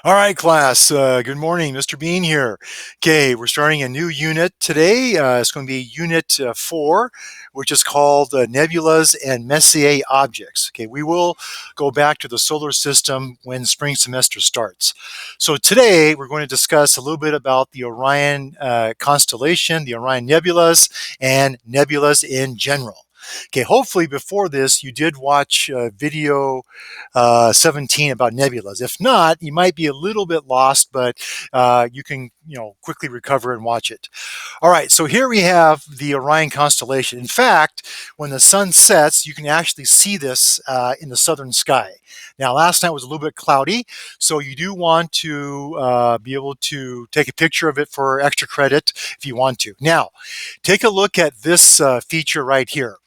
All right, class. Good morning. Mr. Bean here. Okay, we're starting a new unit today. It's going to be Unit 4, which is called Nebulas and Messier Objects. Okay, we will go back to the solar system when spring semester starts. So today we're going to discuss a little bit about the Orion constellation, the Orion nebulas, and nebulas in general. Okay, hopefully before this you did watch video 17 about nebulas. If not, you might be a little bit lost, but you can quickly recover and watch it. All right, so here we have the Orion constellation. In fact, when the sun sets, you can actually see this in the southern sky. Now, last night was a little bit cloudy, so you do want to be able to take a picture of it for extra credit if you want to. Now, take a look at this feature right here.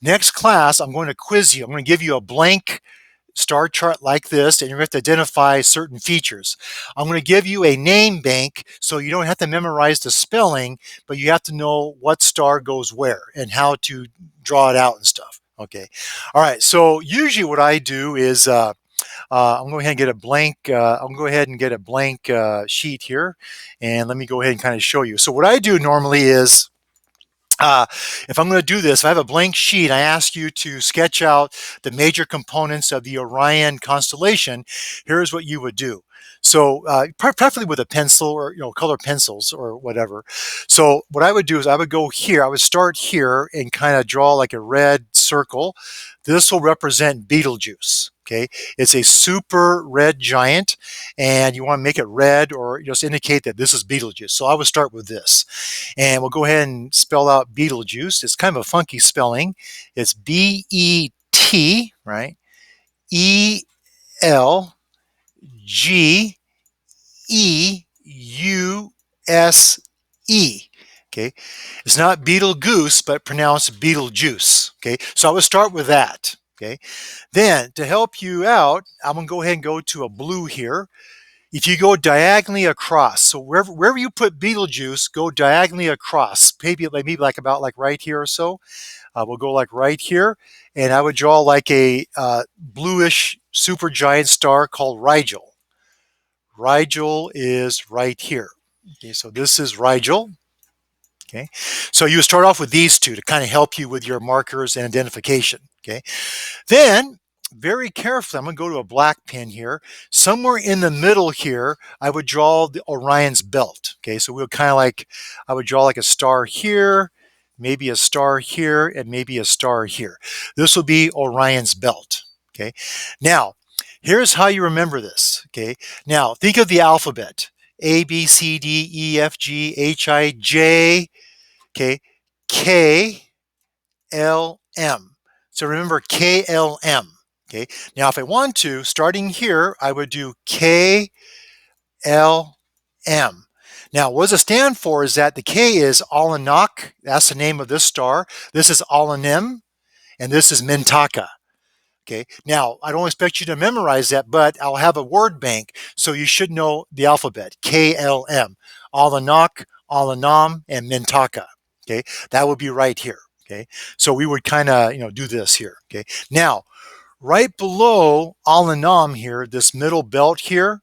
Next class, I'm going to quiz you. I'm going to give you a blank star chart like this, and you're going to have to identify certain features. I'm going to give you a name bank so you don't have to memorize the spelling, but you have to know what star goes where and how to draw it out and stuff. Okay. All right. So usually what I do is I'm going to go ahead and get a blank. I'm going to go ahead and get a blank sheet here, and let me go ahead and kind of show you. So what I do normally is if I'm going to do this, if I have a blank sheet, I ask you to sketch out the major components of the Orion constellation. Here's what you would do. So preferably with a pencil or color pencils or whatever. So what I would do is I would go here. I would start here and kind of draw like a red circle. This will represent Betelgeuse. Okay, it's a super red giant, and you want to make it red or just indicate that this is Betelgeuse. So I would start with this. And we'll go ahead and spell out Betelgeuse. It's kind of a funky spelling. It's B-E-T, right? E-L-G-E-U-S-E. Okay. It's not Betelgeuse, but pronounced Betelgeuse. Okay. So I would start with that. Okay. Then to help you out, I'm going to go ahead and go to a blue here. If you go diagonally across, so wherever you put Betelgeuse, go diagonally across, maybe like about like right here or so. We'll go like right here, and I would draw like a bluish supergiant star called Rigel. Rigel is right here. Okay, so this is Rigel. Okay, so you start off with these two to kind of help you with your markers and identification. Okay, then very carefully, I'm going to go to a black pen here. Somewhere in the middle here, I would draw the Orion's belt. Okay, so we'll kind of like, I would draw like a star here, maybe a star here, and maybe a star here. This will be Orion's belt. Okay, now here's how you remember this. Okay, now think of the alphabet: A, B, C, D, E, F, G, H, I, J. Okay, K, L, M. So remember KLM. Okay. Now, if I want to, starting here, I would do KLM. Now, what does it stand for is that the K is Alanak. That's the name of this star. This is Alanim, and this is Mintaka. Okay. Now, I don't expect you to memorize that, but I'll have a word bank, so you should know the alphabet. KLM. Alanak, Alanam, and Mintaka. Okay. That would be right here. Okay. So we would kind of, do this here. Okay. Now, right below Alanam here, this middle belt here,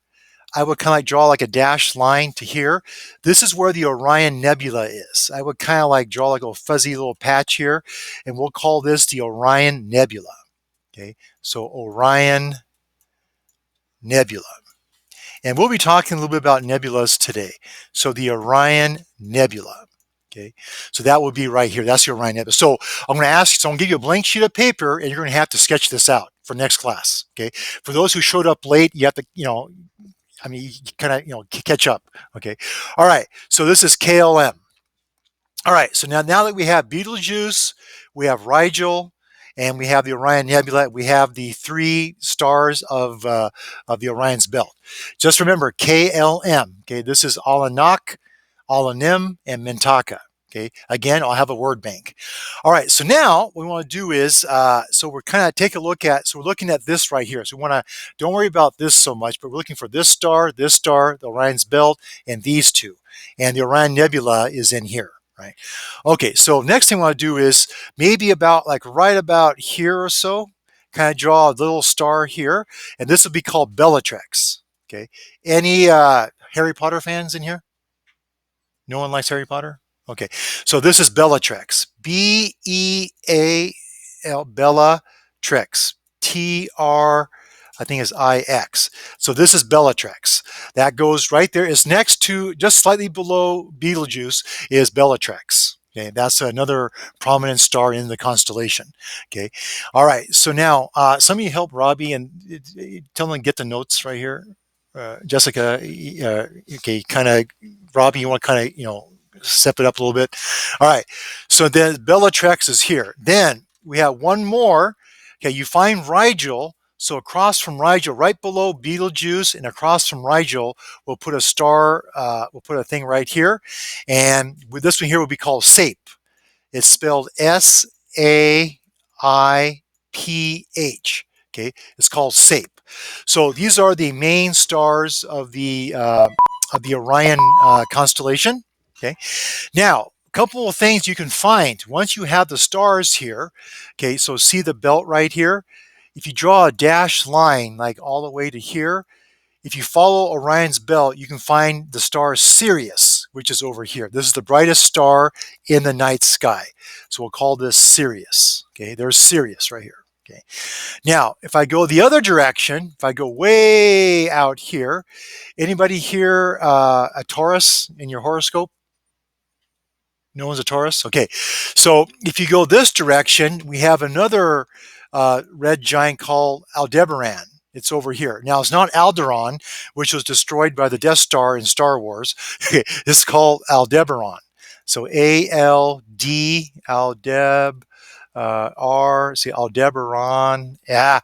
I would kind of like draw like a dashed line to here. This is where the Orion Nebula is. I would kind of like draw like a fuzzy little patch here, and we'll call this the Orion Nebula. Okay, so Orion Nebula. And we'll be talking a little bit about nebulas today. So the Orion Nebula. Okay, so that would be right here. That's the Orion Nebula. So I'm going to ask, so I'm going to give you a blank sheet of paper, and you're going to have to sketch this out for next class. Okay, for those who showed up late, you have to, I mean, you kind of, catch up. Okay, all right. So this is KLM. All right. So now that we have Betelgeuse, we have Rigel, and we have the Orion Nebula, we have the three stars of the Orion's belt. Just remember KLM. Okay, this is Alanak, Alanim, and Mintaka. Okay, again, I'll have a word bank. All right, so now what we want to do is, so we're kind of take a look at, so we're looking at this right here. So we want to, don't worry about this so much, but we're looking for this star, the Orion's belt, and these two. And the Orion Nebula is in here. Right. Okay, so next thing I want to do is maybe about like right about here or so, kind of draw a little star here, and this will be called Bellatrix. Okay. Any Harry Potter fans in here? No one likes Harry Potter? Okay. So this is Bellatrix. Beal, Bellatrix. TR, I think is IX. So this is Bellatrix. That goes right there. It's next to, just slightly below Betelgeuse, is Bellatrix. Okay, that's another prominent star in the constellation. Okay, all right. So now, somebody help Robbie and tell them to get the notes right here. Jessica, okay, kind of, Robbie, you want to kind of, step it up a little bit. All right. So then Bellatrix is here. Then we have one more. Okay, you find Rigel. So across from Rigel, right below Betelgeuse, and across from Rigel, we'll put a star. We'll put a thing right here, and with this one here will be called SAPE. It's spelled SAIPH. Okay, it's called SAPE. So these are the main stars of the Orion constellation. Okay, now a couple of things you can find once you have the stars here. Okay, so see the belt right here. If you draw a dashed line like all the way to here, if you follow Orion's belt, you can find the star Sirius, which is over here. This is the brightest star in the night sky. So we'll call this Sirius. Okay, there's Sirius right here. Okay. Now, if I go the other direction, if I go way out here, anybody here a Taurus in your horoscope? No one's a Taurus? Okay. So if you go this direction, we have another red giant called Aldebaran. It's over here. Now, it's not Alderaan, which was destroyed by the Death Star in Star Wars. It's called Aldebaran. So A-L-D, Aldeb, R, see, Aldebaran. Yeah,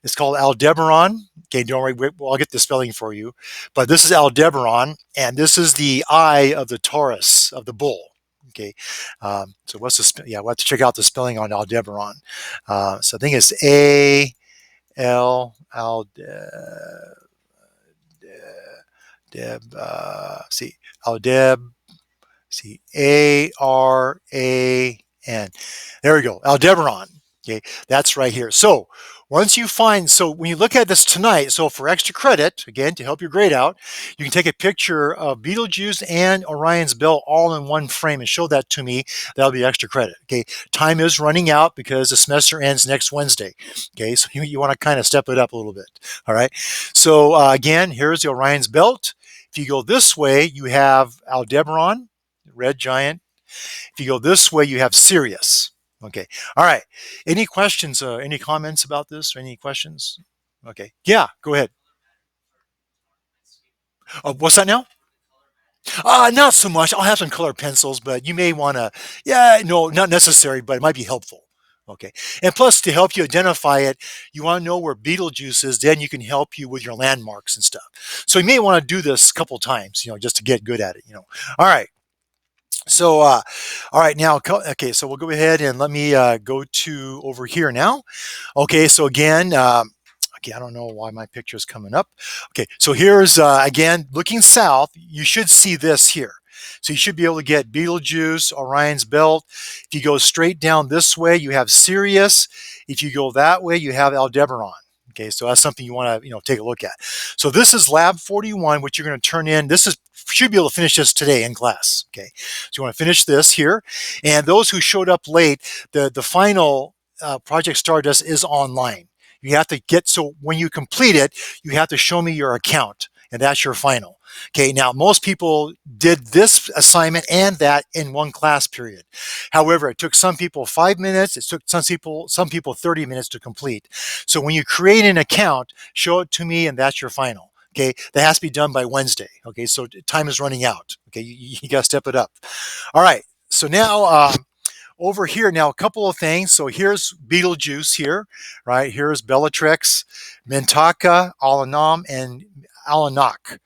it's called Aldebaran. Okay, don't worry, I'll get the spelling for you. But this is Aldebaran, and this is the eye of the Taurus, of the bull. Okay, so what's the yeah? We'll have to check out the spelling on Aldebaran. So I think it's A L Deb. See Aldeb. See Aran. There we go. Aldebaran. Okay, that's right here. So once you find, so when you look at this tonight, so for extra credit, again, to help your grade out, you can take a picture of Betelgeuse and Orion's belt all in one frame and show that to me. That'll be extra credit. Okay, time is running out because the semester ends next Wednesday. Okay, so you want to kind of step it up a little bit. All right. So again, here's the Orion's belt. If you go this way, you have Aldebaran, red giant. If you go this way, you have Sirius. Okay. All right. Any questions? Any comments about this? Or any questions? Okay. Yeah. Go ahead. What's that now? Not so much. I'll have some colored pencils, but you may want to. Yeah. No, not necessary, but it might be helpful. Okay. And plus, to help you identify it, you want to know where Betelgeuse is. Then you can help you with your landmarks and stuff. So you may want to do this a couple times, just to get good at it. All right. So, all right, now, okay, so we'll go ahead and let me go to over here now. Okay, so again, okay, I don't know why my picture is coming up. Okay, so here's, again, looking south, you should see this here. So you should be able to get Betelgeuse, Orion's belt. If you go straight down this way, you have Sirius. If you go that way, you have Aldebaran. Okay, so that's something you want to take a look at. So this is Lab 41, which you're going to turn in. This is should be able to finish this today in class. Okay, so you want to finish this here. And those who showed up late, the final Project Stardust is online. You have to get, so when you complete it, you have to show me your account, and that's your final. Okay, now most people did this assignment and that in one class period. However, it took some people 5 minutes. It took some people 30 minutes to complete. So when you create an account, show it to me, and that's your final. Okay, that has to be done by Wednesday. Okay, so time is running out. Okay, you got to step it up. All right, so now over here, now a couple of things. So here's Betelgeuse here, right? Here's Bellatrix, Mintaka, Alanam, and Alanak.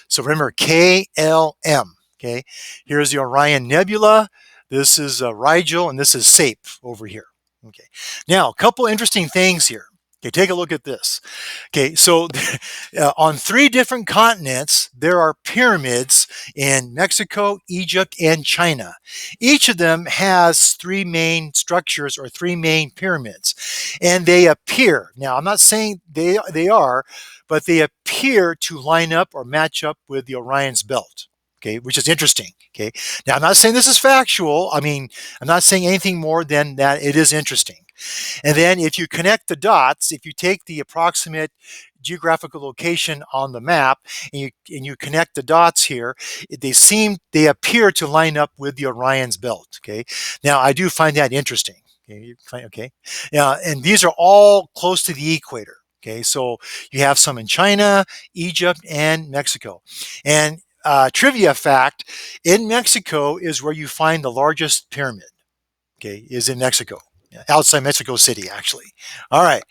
So remember, KLM. Okay, here's the Orion Nebula. This is Rigel, and this is SAPE over here. Okay, now a couple interesting things here. Okay, take a look at this. Okay, so on 3 different continents, there are pyramids in Mexico, Egypt, and China. Each of them has 3 main structures or 3 main pyramids, and they appear. Now, I'm not saying they are, but they appear to line up or match up with the Orion's belt. Okay, which is interesting. Okay, now I'm not saying this is factual. I mean, I'm not saying anything more than that it is interesting. And then if you connect the dots, if you take the approximate geographical location on the map and you connect the dots here, they appear to line up with the Orion's belt. Okay, now I do find that interesting. Okay, yeah, and these are all close to the equator. Okay, so you have some in China, Egypt, and Mexico. And trivia fact: in Mexico is where you find the largest pyramid. Okay, is in Mexico, outside Mexico City, actually. All right.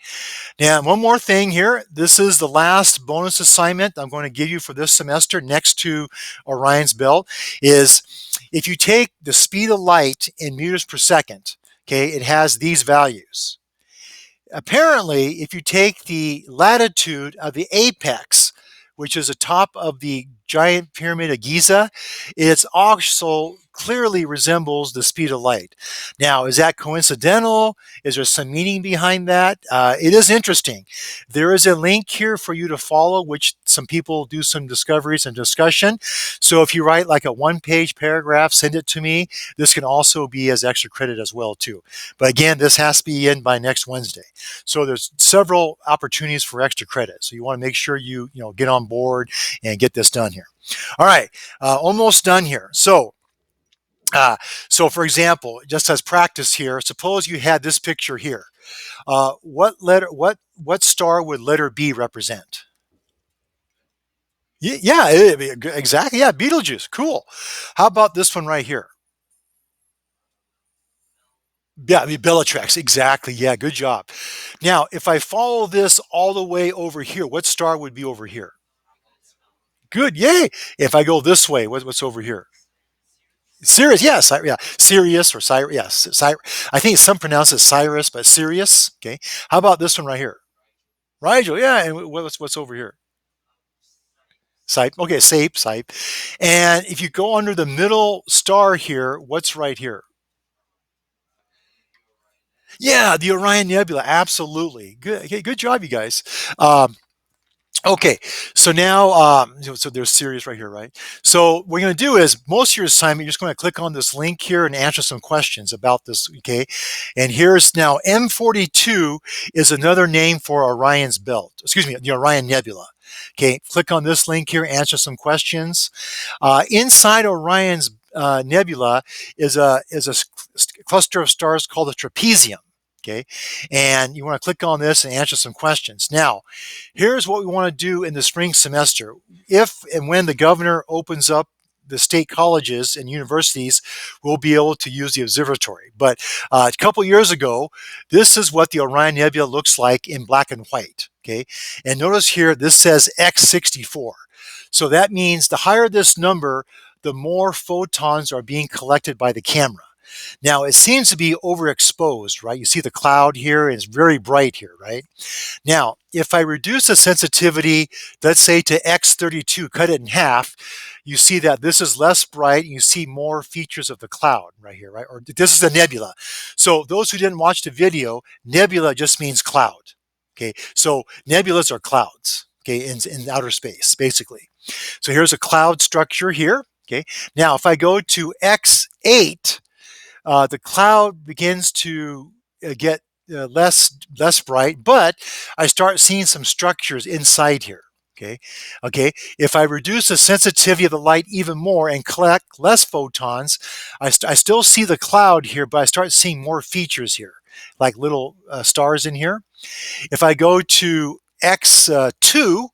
Now, one more thing here. This is the last bonus assignment I'm going to give you for this semester next to Orion's belt is if you take the speed of light in meters per second, okay, it has these values. Apparently, if you take the latitude of the apex, which is the top of the giant pyramid of Giza, it also clearly resembles the speed of light. Now, is that coincidental? Is there some meaning behind that? It is interesting. There is a link here for you to follow, which some people do some discoveries and discussion. So if you write like a one-page paragraph, send it to me. This can also be as extra credit as well, too. But again, this has to be in by next Wednesday. So there's several opportunities for extra credit. So you want to make sure you get on board and get this done here. All right, almost done here. So for example, just as practice here, suppose you had this picture here. What star would letter B represent? Yeah, exactly. Yeah, Betelgeuse. Cool. How about this one right here? Yeah, the Bellatrix. Exactly. Yeah, good job. Now, if I follow this all the way over here, what star would be over here? Good. Yay. If I go this way, what's over here? Sirius, yes, yeah, Sirius or Cyrus, yes, I think some pronounce it Cyrus, but Sirius. Okay, how about this one right here? Rigel, yeah, and what's over here? Sipe, okay, Sipe. And if you go under the middle star here, what's right here? Yeah, the Orion Nebula, absolutely. Good, okay, good job, you guys. Um, Okay, so now, so there's Sirius right here, right? So what we're going to do is most of your assignment, you're just going to click on this link here and answer some questions about this, okay? And here's now M42 is another name for Orion's belt, excuse me, the Orion Nebula. Okay, click on this link here, answer some questions. Inside Orion's nebula is a cluster of stars called a trapezium. Okay, and you want to click on this and answer some questions. Now, here's what we want to do in the spring semester. If and when the governor opens up the state colleges and universities, we'll be able to use the observatory. But a couple years ago, this is what the Orion Nebula looks like in black and white. Okay, and notice here this says X64. So that means the higher this number, the more photons are being collected by the camera. Now, it seems to be overexposed, right? You see the cloud here, and it's very bright here, right? Now, if I reduce the sensitivity, let's say to X32, cut it in half, you see that this is less bright, and you see more features of the cloud right here, right? Or this is the nebula. So those who didn't watch the video, nebula just means cloud, okay? So nebulas are clouds, okay, in outer space, basically. So here's a cloud structure here, okay? Now, if I go to X8, the cloud begins to get less bright, but I start seeing some structures inside here. Okay. If I reduce the sensitivity of the light even more and collect less photons, I still see the cloud here, but I start seeing more features here, like little stars in here. If I go to X2,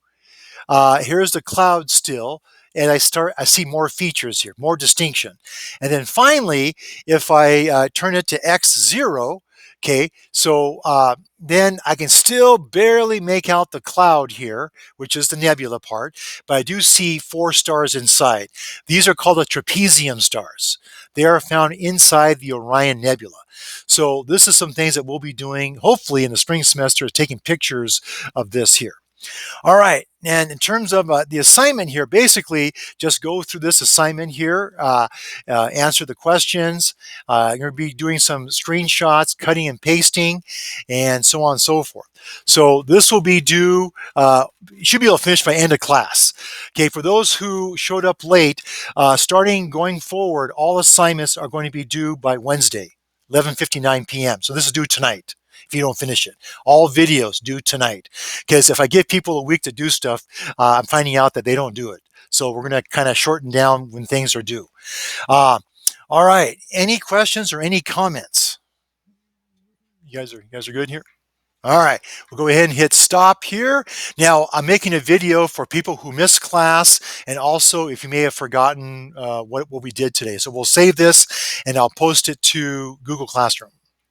here's the cloud still, and I see more features here, more distinction. And then finally, if I turn it to X0, okay, so then I can still barely make out the cloud here, which is the nebula part, but I do see 4 stars inside. These are called the trapezium stars. They are found inside the Orion Nebula. So this is some things that we'll be doing, hopefully in the spring semester, is taking pictures of this here. All right. And in terms of the assignment here, basically just go through this assignment here, answer the questions. You're going to be doing some screenshots, cutting and pasting, and so on and so forth. So this will be due, you should be able to finish by end of class. Okay, for those who showed up late, starting going forward, all assignments are going to be due by Wednesday, 11:59 p.m. So this is due tonight if you don't finish it. All videos due tonight. Because if I give people a week to do stuff, I'm finding out that they don't do it. So we're going to kind of shorten down when things are due. Uh, all right. Any questions or any comments? You guys are good here? All right, we'll go ahead and hit stop here. Now, I'm making a video for people who missed class and also if you may have forgotten what we did today. So we'll save this and I'll post it to Google Classroom.